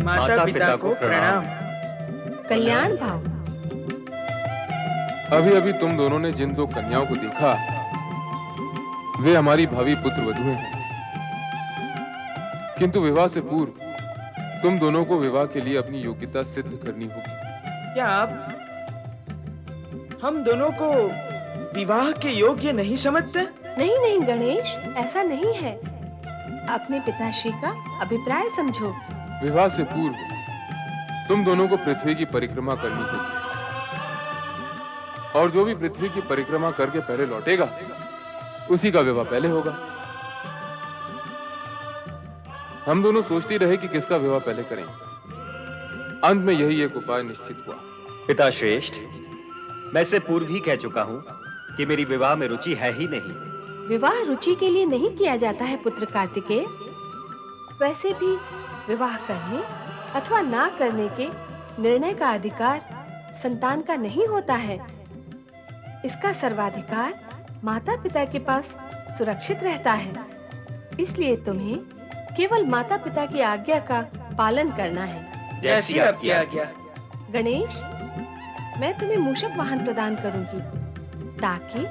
माता पिता को प्रणाम। कल्याण भाव। अभी अभी तुम दोनों ने जिन 2 कन्याओं को देखा, वे हमारी भावी पुत्र वधुएं हैं। किंतु विवाह से पूर्व तुम दोनों को विवाह के लिए अपनी योग्यता सिद्ध करनी होगी। क्या आप हम दोनों को विवाह के योग्य नहीं समझते? नहीं नहीं गणेश, ऐसा नहीं है। अपने पिताश्री का अभिप्राय समझो। विवाह से पूर्व तुम दोनों को पृथ्वी की परिक्रमा करनी होगी, और जो भी पृथ्वी की परिक्रमा करके पहले लौटेगा, उसी का विवाह पहले होगा। हम दोनों सोचते रहे कि किसका विवाह पहले करें। अंत में यही एक उपाय निश्चित हुआ। पिता श्रेष्ठ, मैं इससे पूर्व ही कह चुका हूं कि मेरी विवाह में रुचि है ही नहीं। विवाह रुचि के लिए नहीं किया जाता है पुत्र कार्तिकेय। वैसे भी विवाह करने अथवा ना करने के निर्णय का अधिकार संतान का नहीं होता है। इसका सर्वाधिकार माता पिता के पास सुरक्षित रहता है। इसलिए तुम्हें केवल माता पिता की आज्ञा का पालन करना है। जैसी आपकी आज्ञा। गणेश, मैं तुम्हें मूषक वाहन प्रदान करूंगी ताकि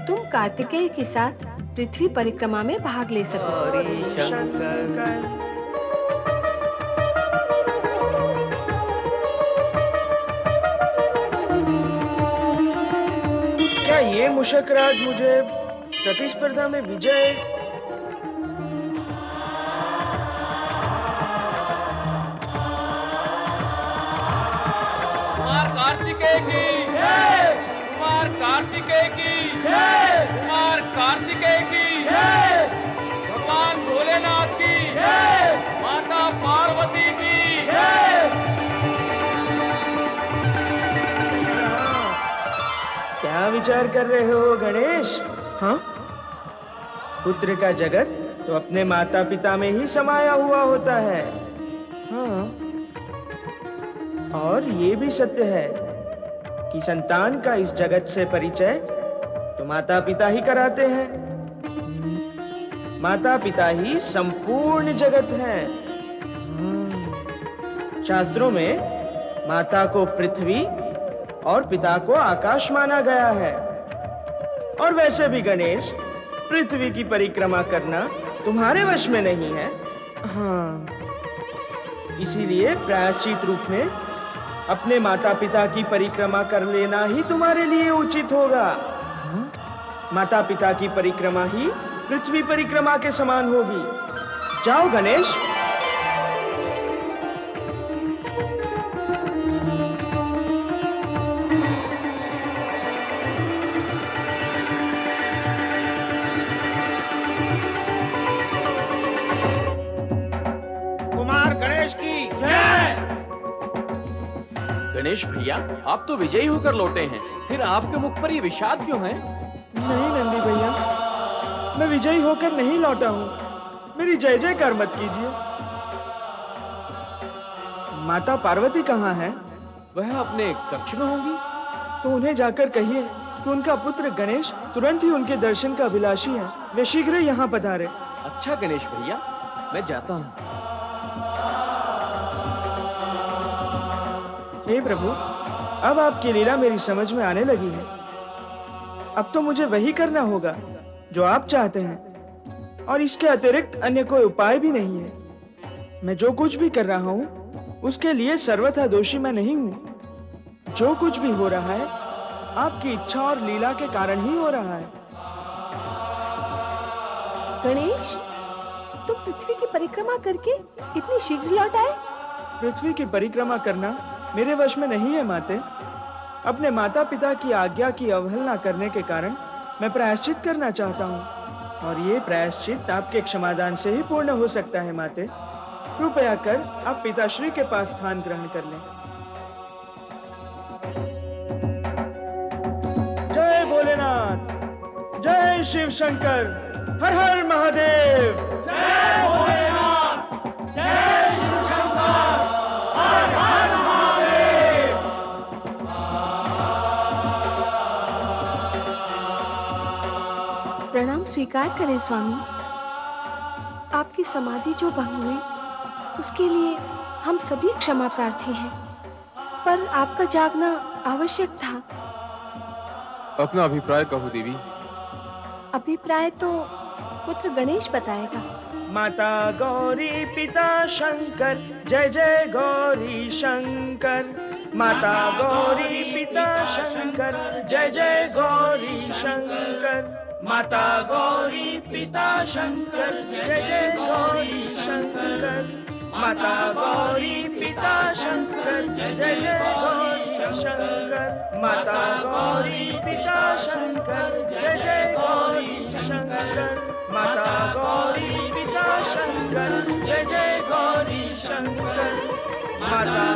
तुम कार्तिकेय के साथ पृथ्वी परिक्रमा में भाग ले सको। हरि शंकर। क्या ये मूषकराज मुझे प्रतिस्पर्धा में विजय कुमार कार्तिकेय की जय, कुमार कार्तिकेय की जय, कुमार कार्तिकेय की जय, भगवान भोलेनाथ की जय, माता पार्वती की जय। क्या विचार कर रहे हो गणेश? हाँ, पुत्र का जगत तो अपने माता पिता में ही समाया हुआ होता है। हाँ, और ये भी सत्य है कि संतान का इस जगत से परिचय तो माता पिता ही कराते हैं। माता पिता ही संपूर्ण जगत है। शास्त्रों में माता को पृथ्वी और पिता को आकाश माना गया है। और वैसे भी गणेश, पृथ्वी की परिक्रमा करना तुम्हारे वश में नहीं है। हाँ, इसीलिए प्रायश्चित रूप में अपने माता पिता की परिक्रमा कर लेना ही तुम्हारे लिए उचित होगा। माता पिता की परिक्रमा ही पृथ्वी परिक्रमा के समान होगी। जाओ गणेश। कुमार गणेश की जय। गणेश भैया, आप तो विजयी होकर लौटे हैं, फिर आपके मुख पर ये विषाद क्यों है? नहीं नंदी भैया, मैं विजयी होकर नहीं लौटा हूँ। मेरी जय जयकार मत कीजिए। माता पार्वती कहाँ है? वह अपने कक्ष में होंगी। तो उन्हें जाकर कहिए कि उनका पुत्र गणेश तुरंत ही उनके दर्शन का अभिलाषी है। वे शीघ्र ही यहाँ पधारे। अच्छा गणेश भैया, मैं जाता हूँ। हे प्रभु, अब आपकी लीला मेरी समझ में आने लगी है। अब तो मुझे वही करना होगा जो आप चाहते हैं, और इसके अतिरिक्त अन्य कोई उपाय भी नहीं है। मैं जो कुछ भी कर रहा हूँ उसके लिए सर्वथा दोषी मैं नहीं हूँ। जो कुछ भी हो रहा है आपकी इच्छा और लीला के कारण ही हो रहा है। गणेश, तुम पृथ्वी की परिक्रमा करके इतनी शीघ्र लौट आए? पृथ्वी की परिक्रमा करना मेरे वश में नहीं है माते। अपने माता पिता की आज्ञा की अवहेलना करने के कारण मैं प्रायश्चित करना चाहता हूँ, और ये प्रायश्चित आपके क्षमादान से ही पूर्ण हो सकता है माते। कृपया कर आप पिताश्री के पास स्थान ग्रहण कर लें। जय भोलेनाथ, जय शिव शंकर, हर हर महादेव। जय भोलेनाथ, जय शिव शंकर, हर हर महादेव। प्रणाम स्वीकार करें स्वामी। आपकी समाधि जो भंग हुई उसके लिए हम सभी क्षमा प्रार्थी हैं, पर आपका जागना आवश्यक था। अपना अभिप्राय कहो देवी। अभिप्राय तो पुत्र गणेश बताएगा। माता गौरी पिता शंकर, जय जय गौरी शंकर। माता गौरी पिता शंकर, जय जय गौरी शंकर। माता गौरी पिता शंकर, जय जय गौरी शंकर। माता गौरी पिता शंकर, जय जय गौरी शंकर। माता गौरी पिता शंकर, जय जय गौरी शंकर। माता गौरी पिता शंकर, जय जय गौरी शंकर। माता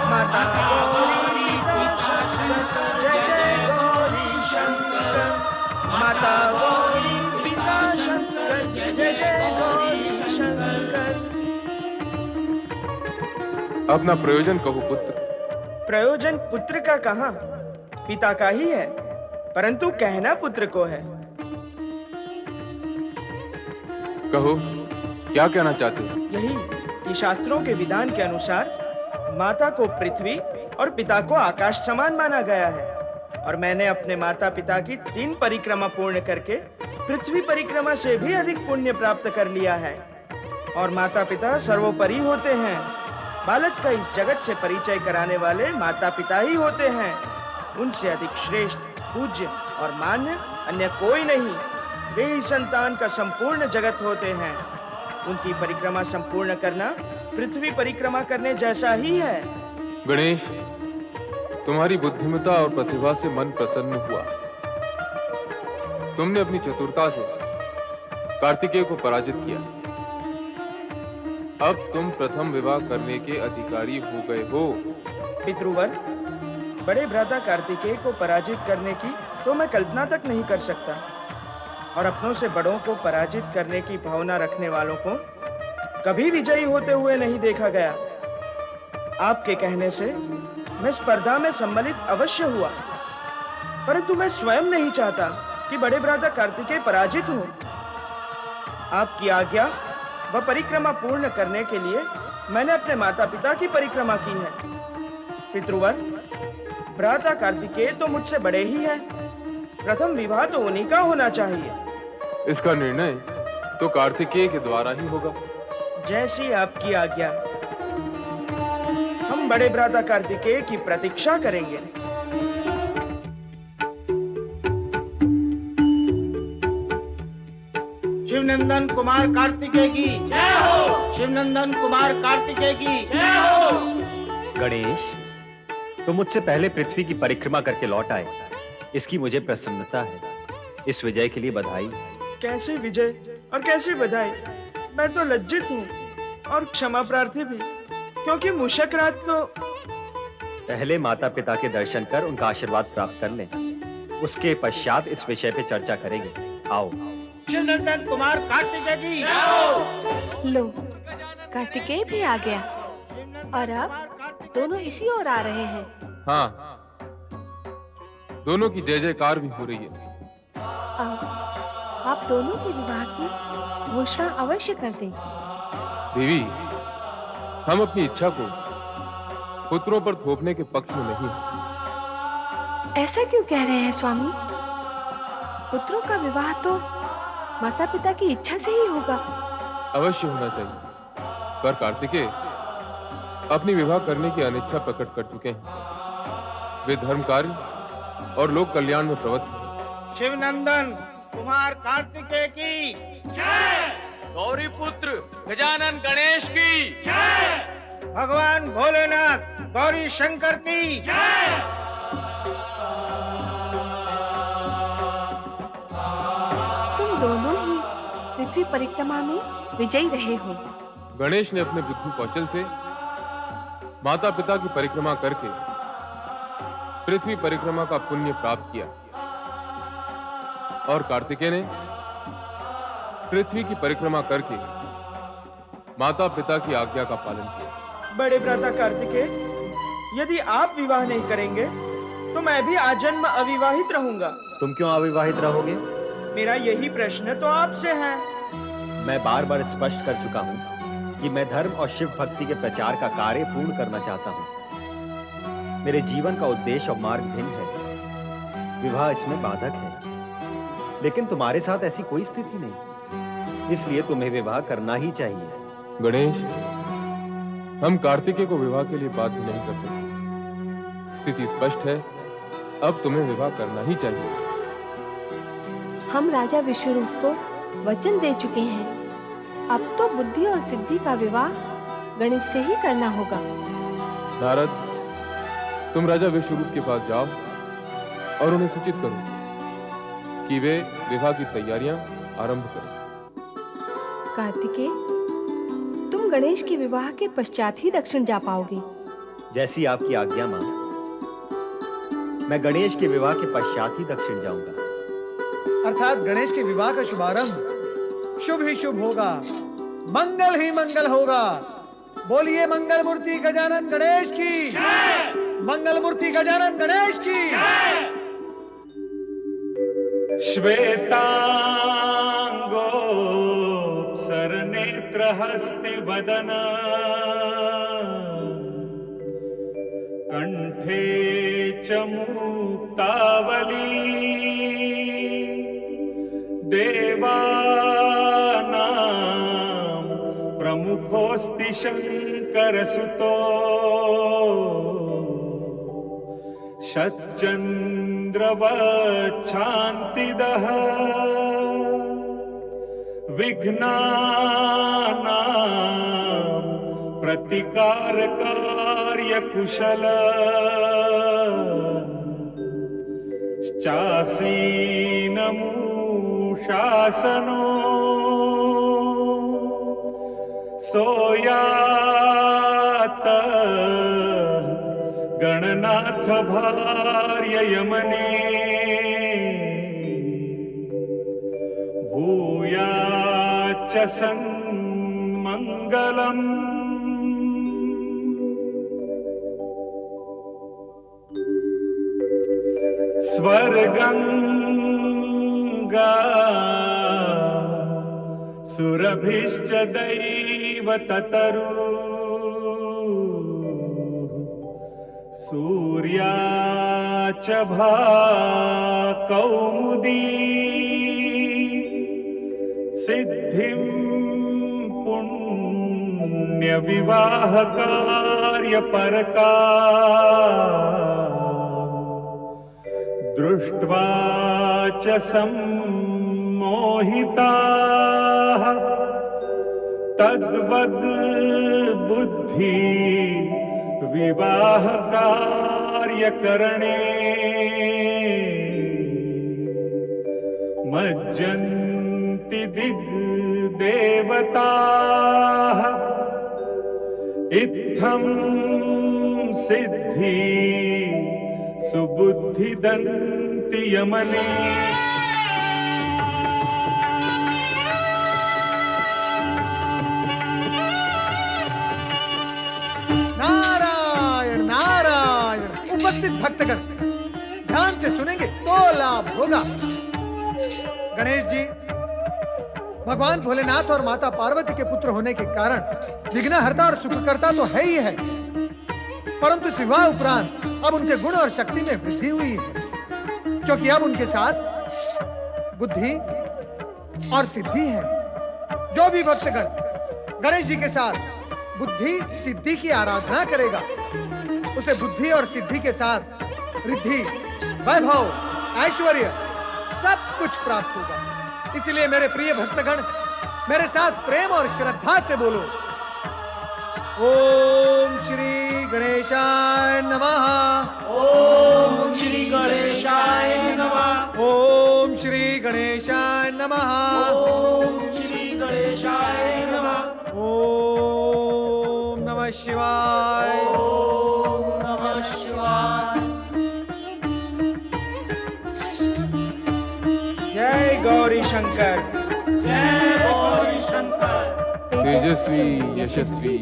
माता गौरी पिता शंकर, जय जय गौरी शंकर। माता गौरी पिता शंकर, जय जय गौरी शंकर। अपना प्रयोजन कहो पुत्र। प्रयोजन पुत्र का कहाँ, पिता का ही है, परंतु कहना पुत्र को है। कहो, क्या कहना चाहते हो? यही कि शास्त्रों के विधान के अनुसार माता को पृथ्वी और पिता को आकाश समान माना गया है, और मैंने अपने माता पिता की 3 परिक्रमा पूर्ण करके पृथ्वी परिक्रमा से भी अधिक पुण्य प्राप्त कर लिया है। और माता पिता सर्वोपरि होते हैं। बालक का इस जगत से परिचय कराने वाले माता पिता ही होते हैं। उनसे अधिक श्रेष्ठ, पूज्य और मान्य अन्य कोई नहीं। वे ही संतान का संपूर्ण जगत होते हैं। उनकी परिक्रमा संपूर्ण करना पृथ्वी परिक्रमा करने जैसा ही है। गणेश, तुम्हारी बुद्धिमत्ता और प्रतिभा से मन प्रसन्न हुआ। तुमने अपनी चतुरता से कार्तिकेय को पराजित किया। अब तुम प्रथम विवाह करने के अधिकारी हो गए हो। पितृवर, बड़े भ्राता कार्तिकेय को पराजित करने की तो मैं कल्पना तक नहीं कर सकता, और अपनों से बड़ों को पराजित करने की भावना रखने वालों को कभी विजयी होते हुए नहीं देखा गया। आपके कहने से मैं स्पर्धा में सम्मिलित अवश्य हुआ, परंतु मैं स्वयं नहीं चाहता कि बड़े भ्राता कार्तिकेय पराजित हो। आपकी आज्ञा व परिक्रमा पूर्ण करने के लिए मैंने अपने माता पिता की परिक्रमा की है। पितृवर, भ्राता कार्तिकेय तो मुझसे बड़े ही हैं। प्रथम विवाह तो उन्हीं का होना चाहिए। इसका निर्णय तो कार्तिकेय के द्वारा ही होगा। जैसी आपकी आज्ञा। हम बड़े भ्राता कार्तिकेय की प्रतीक्षा करेंगे। शिवनंदन कुमार कार्तिकेय की जय हो। शिवनंदन कुमार कार्तिकेय की जय हो। गणेश, तुम मुझसे पहले पृथ्वी की परिक्रमा करके लौट आए, इसकी मुझे प्रसन्नता है। इस विजय के लिए बधाई। कैसे विजय और कैसे बधाई। मैं तो लज्जित हूँ और क्षमा प्रार्थी भी, क्योंकि मूषक राज तो। पहले माता पिता के दर्शन कर उनका आशीर्वाद प्राप्त कर लें, उसके पश्चात इस विषय पे चर्चा करेंगे। आओ। शिवनंदन कुमार कार्तिकेय की जय हो। लो, कार्तिकेय भी आ गया, और अब दोनों इसी ओर आ रहे हैं। हाँ, दोनों की जय जयकार भी हो रही है। आप दोनों के विवाह की घोषणा अवश्य कर दें। देवी, हम अपनी इच्छा को पुत्रों पर थोपने के पक्ष में नहीं हैं। ऐसा क्यों कह रहे हैं स्वामी? पुत्रों का विवाह तो माता पिता की इच्छा से ही होगा। अवश्य होना चाहिए, पर कार्तिकेय अपनी विवाह करने की अनिच्छा प्रकट कर चुके हैं। वे धर्म कार्य और लोक कल्याण में प्रवृत्त हैं। शिवनंदन कुमार कार्तिकेय की जय। गौरी पुत्र गजानन गणेश की जय। भगवान भोलेनाथ गौरी शंकर की जय। तुम दोनों ही पृथ्वी परिक्रमा में विजयी रहे हो। गणेश ने अपने बुद्धि कौशल से माता पिता की परिक्रमा करके पृथ्वी परिक्रमा का पुण्य प्राप्त किया, और कार्तिकेय ने पृथ्वी की परिक्रमा करके माता पिता की आज्ञा का पालन किया। बड़े भ्राता कार्तिकेय, यदि आप विवाह नहीं करेंगे तो मैं भी आजन्म अविवाहित रहूंगा। तुम क्यों अविवाहित रहोगे? मेरा यही प्रश्न तो आपसे है। मैं बार बार स्पष्ट कर चुका हूं कि मैं धर्म और शिव भक्ति के प्रचार का कार्य पूर्ण करना चाहता हूं। मेरे जीवन का उद्देश्य और मार्ग भिन्न है। विवाह इसमें बाधक है, लेकिन तुम्हारे साथ ऐसी कोई स्थिति नहीं, इसलिए तुम्हें विवाह करना ही चाहिए। गणेश, हम कार्तिकेय को विवाह के लिए बाध्य नहीं कर सकते। स्थिति स्पष्ट है, अब तुम्हें विवाह करना ही चाहिए। हम राजा विश्वरूप को वचन दे चुके हैं। अब तो बुद्धि और सिद्धि का विवाह गणेश से ही करना होगा। नारद, तुम राजा विश्वरूप के पास जाओ और उन्हें सूचित करो कि वे विवाह की तैयारियां आरंभ करें। कार्तिकेय, तुम गणेश के विवाह के पश्चात ही दक्षिण जा पाओगे। जैसी आपकी आज्ञा मां। मैं गणेश के विवाह के पश्चात ही दक्षिण जाऊंगा। अर्थात गणेश के विवाह का शुभारंभ शुभ ही शुभ होगा, मंगल ही मंगल होगा। बोलिए मंगल मूर्ति गजानन गणेश की, मंगल मूर्ति गजानन गणेश की। सरनेत्रहस्तिवदन कंठे च मुक्तावली देवानां प्रमुखोऽस्ति शङ्करसुतो शतचन्द्रवच्छान्तिदः विघ्नानां प्रतिकारकार्यकुशल शासनो सोयात गणनाथ भार्य यमने भूयाच्च सन्मङ्गलम्। स्वर्गंगा सुरभिश्च दैव ततरु सूर्याच भाकौमुदी सिद्धिं पुण्यविवाहकार्यपरका दृष्ट्वा च सम्मोहिताः तद्वद् बुद्धि विवाह कार्यकरणे मज्जन्ति दिग्देवताः इत्थं सिद्धि सुबुद्धिदन्ति यमने। नारायण नारायण। उपस्थित भक्तगण ध्यान से सुनेंगे तो लाभ होगा। गणेश जी, भगवान भोलेनाथ और माता पार्वती के पुत्र होने के कारण विघ्नहर्ता और सुखकर्ता तो है ही है, परंतु विवाह उपरांत अब उनके गुण और शक्ति में वृद्धि हुई है, क्योंकि अब उनके साथ बुद्धि और सिद्धि है। जो भी भक्तगण गणेश जी के साथ बुद्धि सिद्धि की आराधना करेगा, उसे बुद्धि और सिद्धि के साथ रिद्धि, वैभव, ऐश्वर्य सब कुछ प्राप्त होगा। इसलिए मेरे प्रिय भक्तगण मेरे साथ प्रेम और श्रद्धा से बोलो, ओम श्री गणेशाय नमः। ओम श्री गणेशाय नमः। ओम श्री गणेशाय नमः। ओम श्री गणेशाय नमः। ओम नमः शिवाय। ओम नमः शिवाय। जय गौरी शंकर। जय गौरी शंकर। तेजस्वी यशस्वी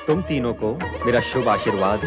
तुम तीनों को मेरा शुभ आशीर्वाद।